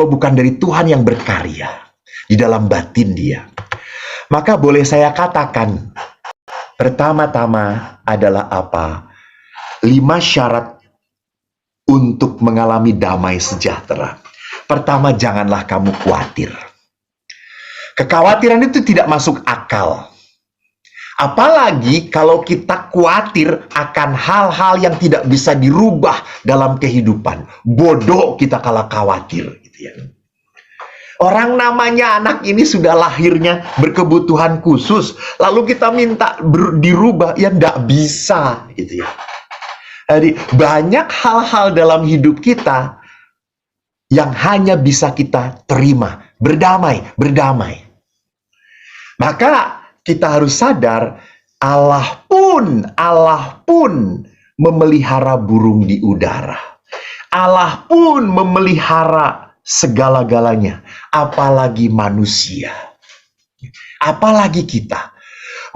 bukan dari Tuhan yang berkarya di dalam batin dia. Maka boleh saya katakan, pertama-tama adalah apa? 5 syarat untuk mengalami damai sejahtera. Pertama, janganlah kamu khawatir. Kekhawatiran itu tidak masuk akal. Apalagi kalau kita khawatir akan hal-hal yang tidak bisa dirubah dalam kehidupan. Bodoh kita kalau khawatir, gitu ya. Orang namanya anak ini sudah lahirnya berkebutuhan khusus, lalu kita minta dirubah, ya tidak bisa, gitu ya. Jadi banyak hal-hal dalam hidup kita yang hanya bisa kita terima, berdamai. Maka kita harus sadar, Allah pun memelihara burung di udara. Allah pun memelihara segala-galanya, apalagi manusia, apalagi kita.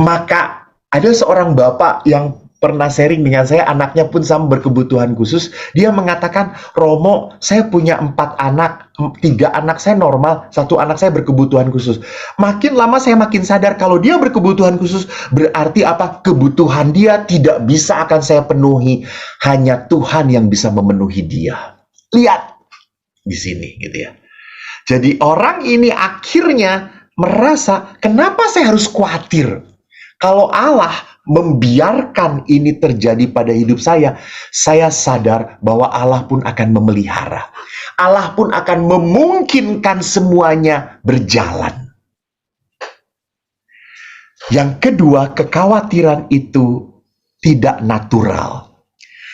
Maka ada seorang bapak yang pernah sharing dengan saya, anaknya pun sama berkebutuhan khusus. Dia mengatakan, Romo, saya punya 4 anak, 3 anak saya normal, 1 anak saya berkebutuhan khusus. Makin lama saya makin sadar kalau dia berkebutuhan khusus, berarti apa? Kebutuhan dia tidak bisa akan saya penuhi. Hanya Tuhan yang bisa memenuhi dia. Lihat di sini, gitu ya. Jadi orang ini akhirnya merasa, kenapa saya harus khawatir? Kalau Allah membiarkan ini terjadi pada hidup saya sadar bahwa Allah pun akan memelihara. Allah pun akan memungkinkan semuanya berjalan. Yang kedua, kekhawatiran itu tidak natural.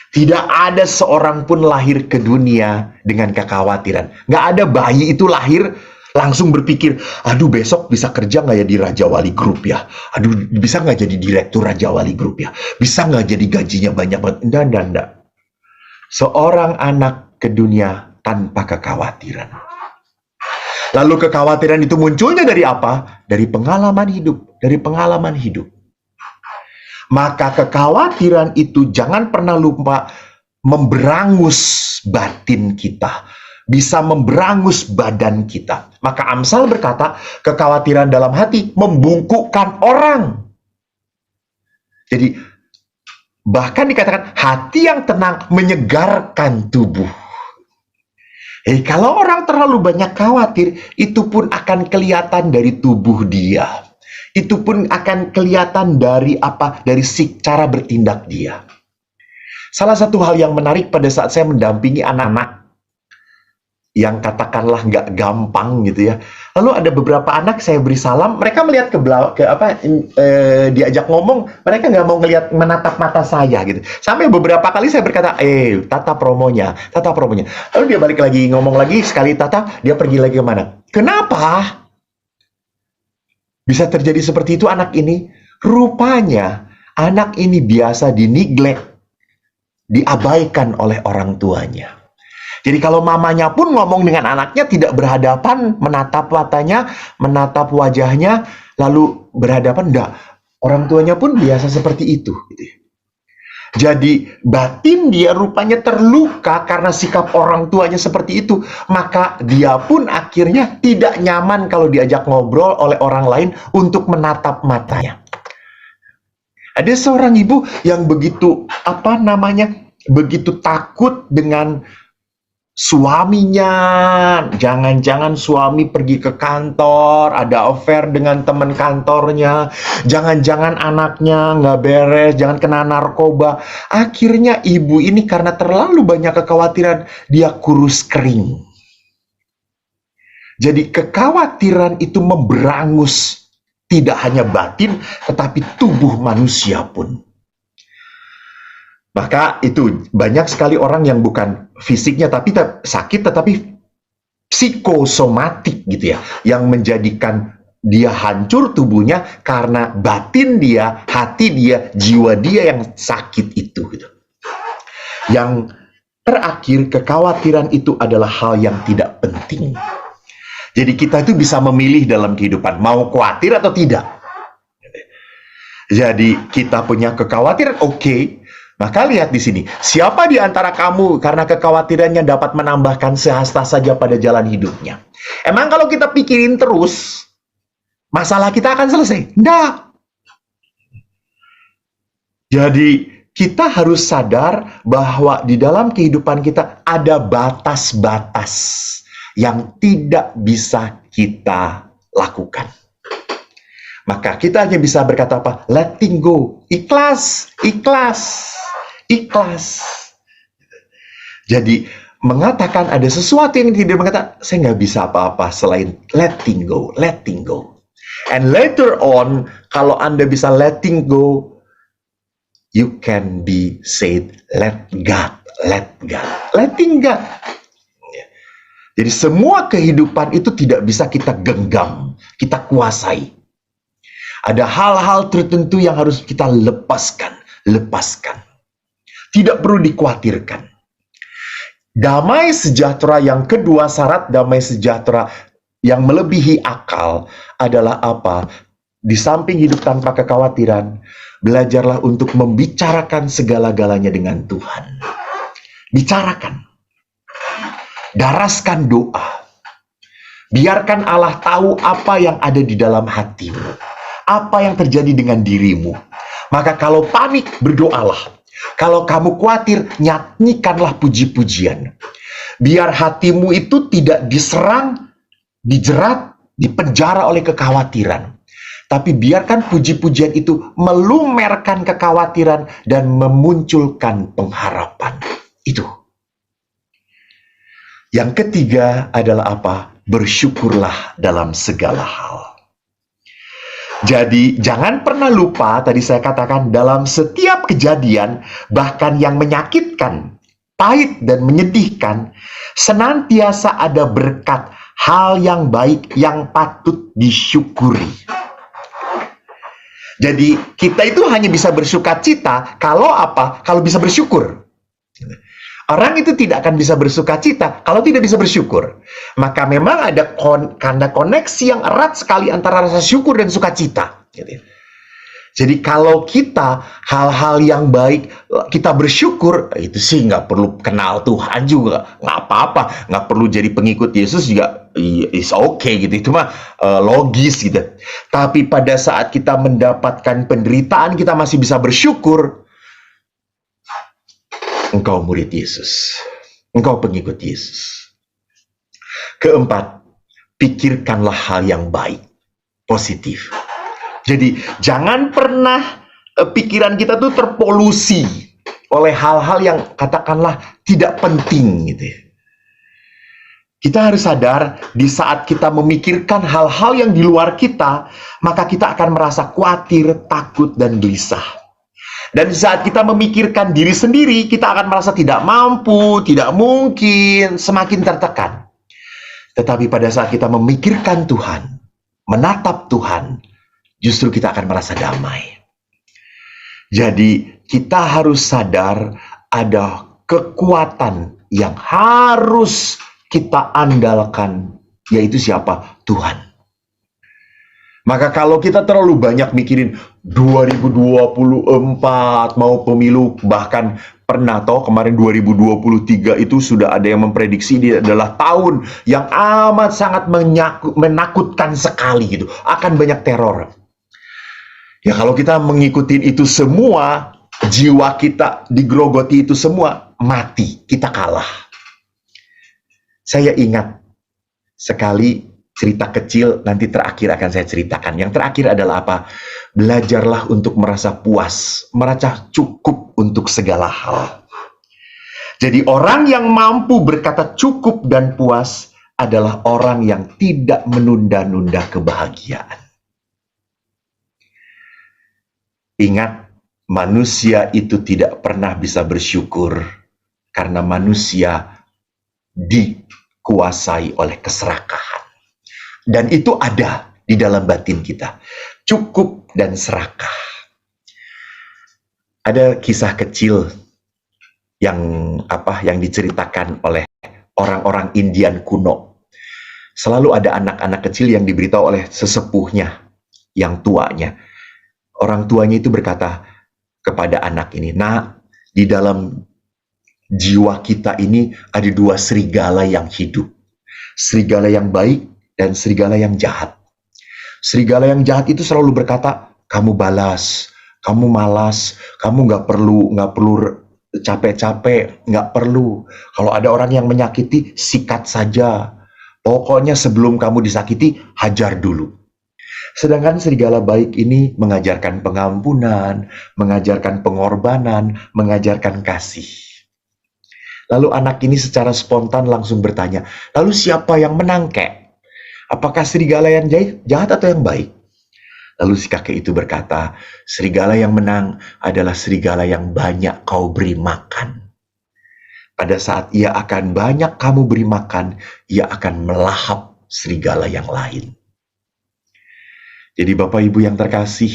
Tidak ada seorang pun lahir ke dunia dengan kekhawatiran. Nggak ada bayi itu lahir langsung berpikir, aduh besok bisa kerja nggak ya di Raja Wali Group ya? Aduh bisa nggak jadi direktur Raja Wali Group ya? Bisa nggak jadi gajinya banyak banget? Enggak. Seorang anak ke dunia tanpa kekhawatiran. Lalu kekhawatiran itu munculnya dari apa? Dari pengalaman hidup. Maka kekhawatiran itu jangan pernah lupa memberangus batin kita, bisa memberangus badan kita. Maka Amsal berkata, kekhawatiran dalam hati membungkukkan orang. Jadi, bahkan dikatakan, hati yang tenang menyegarkan tubuh. Kalau orang terlalu banyak khawatir, itu pun akan kelihatan dari tubuh dia. Itu pun akan kelihatan dari apa? Dari cara bertindak dia. Salah satu hal yang menarik pada saat saya mendampingi anak-anak yang katakanlah nggak gampang gitu ya. Lalu ada beberapa anak saya beri salam, mereka melihat diajak ngomong, mereka nggak mau menatap mata saya gitu. Sampai beberapa kali saya berkata, tatap promonya. Lalu dia balik lagi ngomong lagi, sekali tatap, dia pergi lagi kemana? Kenapa? Bisa terjadi seperti itu anak ini? Rupanya anak ini biasa dineglect, diabaikan oleh orang tuanya. Jadi kalau mamanya pun ngomong dengan anaknya tidak berhadapan, menatap matanya, menatap wajahnya, lalu berhadapan, enggak. Orang tuanya pun biasa seperti itu. Jadi batin dia rupanya terluka karena sikap orang tuanya seperti itu. Maka dia pun akhirnya tidak nyaman kalau diajak ngobrol oleh orang lain untuk menatap matanya. Ada seorang ibu yang begitu, begitu takut dengan suaminya. Jangan-jangan suami pergi ke kantor, ada affair dengan teman kantornya, jangan-jangan anaknya nggak beres, jangan kena narkoba. Akhirnya ibu ini karena terlalu banyak kekhawatiran, dia kurus kering. Jadi kekhawatiran itu memberangus tidak hanya batin, tetapi tubuh manusia pun. Maka itu banyak sekali orang yang bukan fisiknya tapi sakit, tetapi psikosomatik gitu ya, yang menjadikan dia hancur tubuhnya karena batin dia, hati dia, jiwa dia yang sakit itu gitu. Yang terakhir, kekhawatiran itu adalah hal yang tidak penting. Jadi kita itu bisa memilih dalam kehidupan, mau khawatir atau tidak. Jadi kita punya kekhawatiran, oke. Maka lihat di sini, siapa di antara kamu karena kekhawatirannya dapat menambahkan sehasta saja pada jalan hidupnya? Emang kalau kita pikirin terus, masalah kita akan selesai? Enggak. Jadi kita harus sadar bahwa di dalam kehidupan kita ada batas-batas yang tidak bisa kita lakukan. Maka kita hanya bisa berkata apa? Letting go. Ikhlas, ikhlas, ikhlas. Jadi mengatakan ada sesuatu yang tidak mengatakan, saya nggak bisa apa-apa selain letting go, letting go. And later on, kalau Anda bisa letting go, you can be said, let God, letting God. Jadi semua kehidupan itu tidak bisa kita genggam, kita kuasai. Ada hal-hal tertentu yang harus kita lepaskan. Tidak perlu dikhawatirkan. Damai sejahtera yang kedua, syarat damai sejahtera yang melebihi akal adalah apa? Di samping hidup tanpa kekhawatiran, belajarlah untuk membicarakan segala-galanya dengan Tuhan. Bicarakan. Daraskan doa. Biarkan Allah tahu apa yang ada di dalam hatimu. Apa yang terjadi dengan dirimu. Maka kalau panik, berdoalah. Kalau kamu khawatir, nyanyikanlah puji-pujian. Biar hatimu itu tidak diserang, dijerat, dipenjara oleh kekhawatiran. Tapi biarkan puji-pujian itu melumerkan kekhawatiran dan memunculkan pengharapan. Itu. Yang ketiga adalah apa? Bersyukurlah dalam segala hal. Jadi jangan pernah lupa, tadi saya katakan, dalam setiap kejadian, bahkan yang menyakitkan, pahit dan menyedihkan, senantiasa ada berkat, hal yang baik yang patut disyukuri. Jadi kita itu hanya bisa bersukacita kalau apa? Kalau bisa bersyukur. Orang itu tidak akan bisa bersukacita kalau tidak bisa bersyukur. Maka memang ada karena koneksi yang erat sekali antara rasa syukur dan sukacita. Jadi kalau kita hal-hal yang baik kita bersyukur, itu sih nggak perlu kenal Tuhan juga, nggak apa-apa, nggak perlu jadi pengikut Yesus juga, is okay gitu. Itu mah logis gitu. Tapi pada saat kita mendapatkan penderitaan kita masih bisa bersyukur. Engkau murid Yesus. Engkau pengikut Yesus. Keempat, pikirkanlah hal yang baik, positif. Jadi, jangan pernah pikiran kita tuh terpolusi oleh hal-hal yang katakanlah tidak penting gitu. Kita harus sadar, di saat kita memikirkan hal-hal yang di luar kita, maka kita akan merasa khawatir, takut, dan gelisah. Dan saat kita memikirkan diri sendiri, kita akan merasa tidak mampu, tidak mungkin, semakin tertekan. Tetapi pada saat kita memikirkan Tuhan, menatap Tuhan, justru kita akan merasa damai. Jadi kita harus sadar ada kekuatan yang harus kita andalkan, yaitu siapa? Tuhan. Maka kalau kita terlalu banyak mikirin 2024 mau pemilu, bahkan pernah kemarin 2023 itu sudah ada yang memprediksi ini adalah tahun yang amat sangat menakutkan sekali gitu. Akan banyak teror. Ya kalau kita mengikuti itu semua, jiwa kita digerogoti itu semua, mati, kita kalah. Saya ingat sekali cerita kecil, nanti terakhir akan saya ceritakan. Yang terakhir adalah apa? Belajarlah untuk merasa puas, merasa cukup untuk segala hal. Jadi orang yang mampu berkata cukup dan puas adalah orang yang tidak menunda-nunda kebahagiaan. Ingat, manusia itu tidak pernah bisa bersyukur karena manusia dikuasai oleh keserakahan. Dan itu ada di dalam batin kita. Cukup dan serakah. Ada kisah kecil yang diceritakan oleh orang-orang Indian kuno. Selalu ada anak-anak kecil yang diberitahu oleh sesepuhnya, yang tuanya. Orang tuanya itu berkata kepada anak ini, "Nak, Di dalam jiwa kita ini ada dua serigala yang hidup. Serigala yang baik dan serigala yang jahat. Serigala yang jahat itu selalu berkata, kamu balas, kamu malas, kamu nggak perlu capek-capek, nggak perlu. Kalau ada orang yang menyakiti, sikat saja. Pokoknya sebelum kamu disakiti, hajar dulu. Sedangkan serigala baik ini mengajarkan pengampunan, mengajarkan pengorbanan, mengajarkan kasih. Lalu anak ini secara spontan langsung bertanya, lalu siapa yang menang, kek? Apakah serigala yang jahat atau yang baik? Lalu si kakek itu berkata, serigala yang menang adalah serigala yang banyak kau beri makan. Pada saat ia akan banyak kamu beri makan, ia akan melahap serigala yang lain. Jadi Bapak Ibu yang terkasih,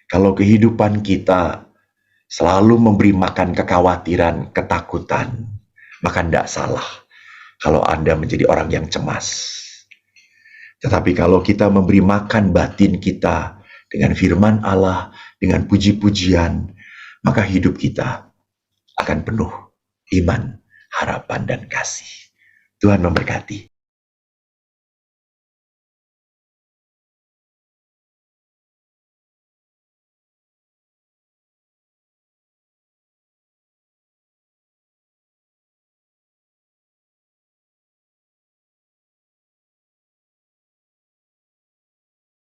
kalau kehidupan kita selalu memberi makan kekhawatiran, ketakutan, maka tidak salah kalau Anda menjadi orang yang cemas. Tetapi kalau kita memberi makan batin kita dengan firman Allah, dengan puji-pujian, maka hidup kita akan penuh iman, harapan, dan kasih. Tuhan memberkati.